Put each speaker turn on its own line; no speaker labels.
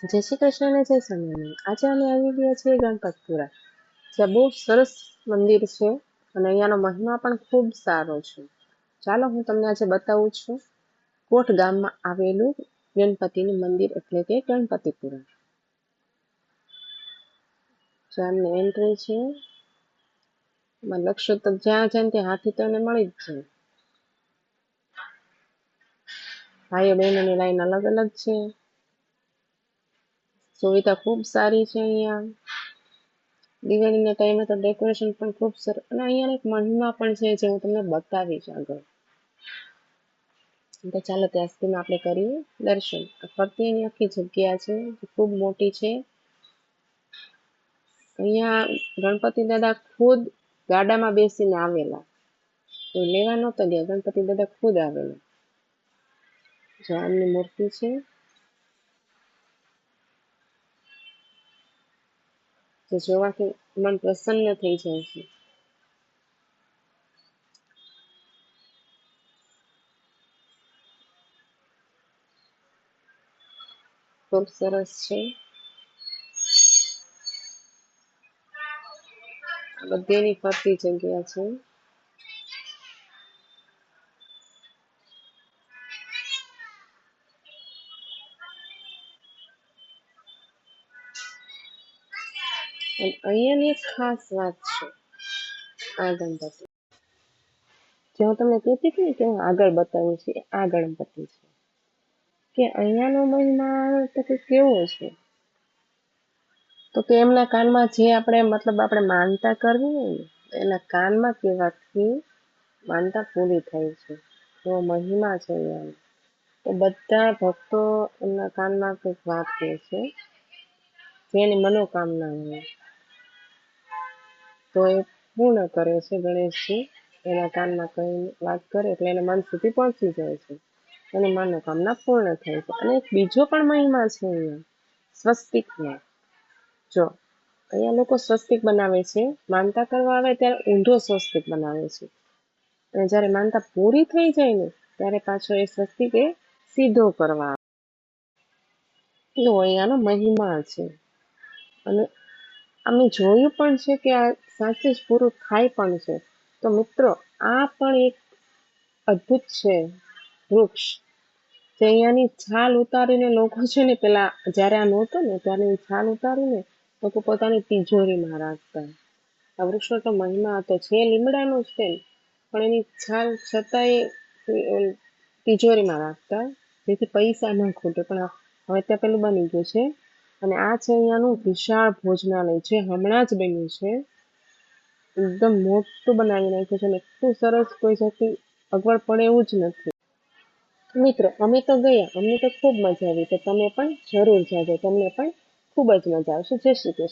જય શ્રી કૃષ્ણ અને જય સ્વામિનારાયણ. આજે અમે આવી ગયા છીએ ગણપતપુરા, જ્યાં બહુ સરસ મંદિર છે અને અહીંયાનો મહિમા પણ ખૂબ સારો છે. ચાલો હું તમને આજે બતાવું છું કોટ ગામમાં આવેલું ગણપતિનું મંદિર એટલે કે ગણપતિપુરા. જ્યાં એન્ટ્રી છે એમાં લક્ષ્ય તો જ્યાં જાય ત્યાં હાથી તો એને મળી જ જાય. ભાઈઓ બહેનોની લાઈન અલગ અલગ છે. સુવિધા ખૂબ સારી છે અહીંયા. દિવાળીના ટાઈમે તો ડેકોરેશન પણ ખૂબ સરસ અને અહીંયા એક મહિમા પણ છે જે હું તમને બતાવીશ આગળ. તો ચાલો ત્યાં સુધીમાં આપણે કરીએ દર્શન. ફરતી એની આખી જગ્યા છે જે ખૂબ મોટી છે. અહીંયા ગણપતિ દાદા ખુદ ગાડામાં બેસીને આવેલા, કોઈ લેવા નહોતો ગયા, ગણપતિ દાદા ખુદ આવેલા. જો આમની મૂર્તિ છે, જે જોવાથી મન પ્રસન્ન થઈ જાય છે. ખૂબ સરસ છે. બધી એની ફરતી જગ્યા છે. અને અહીંયાની એક ખાસ વાત છે આ ગણપતિ, જે હું તમને કહેતી હતી ને કે હું આગળ બતાવું છું, આ ગણપતિ છે કે અહીંયાનો મહિમા તો કે કેવો છે, તો કે એમના કાનમાં જે આપણે માનતા કરવી હોય ને એના કાનમાં કહેવાથી માનતા પૂરી થાય છે. એવો મહિમા છે અહીંયાનો. તો બધા ભક્તો એમના કાનમાં કંઈક વાત કહે છે, જેની મનોકામના હોય તો એ પૂર્ણ કરે છે. ગણેશજી એના કાનમાં કઈ વાત કરે એટલે એને મન સુધી પહોંચી જાય છે અને મનોકામના પૂર્ણ થાય છે. અને એક બીજો પણ મહિમા છે અહીંયા સ્વસ્તિકનો. જો અહીંયા લોકો સ્વસ્તિક બનાવે છે, માનતા કરવા આવે ત્યારે ઊંધો સ્વસ્તિક બનાવે છે અને જ્યારે માનતા પૂરી થઈ જાય ને ત્યારે પાછો એ સ્વસ્તિક એ સીધો કરવા આવે. એવો અહીંયાનો મહિમા છે. અને અમે જોયું પણ છે કે આ સાચે જ પૂરું થાય પણ છે. તો મિત્રો આ પણ એક અદ્ભુત છે વૃક્ષ, જે અહીંયાની છાલ ઉતારીને લોકો છે ને પેલા જ્યારે આ નહોતું ને ત્યારે છાલ ઉતારીને લોકો પોતાની તિજોરીમાં રાખતા. આ વૃક્ષનો તો મહિમા હતો, છે લીમડાનો જ છે પણ એની છાલ છતાંય તિજોરીમાં રાખતા જેથી પૈસા ન ખૂટે. પણ હવે ત્યાં પેલું બની ગયું છે. અને આ છે અહીંયાનું વિશાળ ભોજનાલય, જે હમણાં જ બન્યું છે. એકદમ મોટું બનાવી નાખ્યું છે અને એટલું સરસ, કોઈ જાતની અગવડ પડે એવું જ નથી. મિત્રો અમે તો ગયા, અમને તો ખૂબ મજા આવી. તો તમે પણ જરૂર જાજો, તમને પણ ખૂબ જ મજા આવશે. જય શ્રી કૃષ્ણ.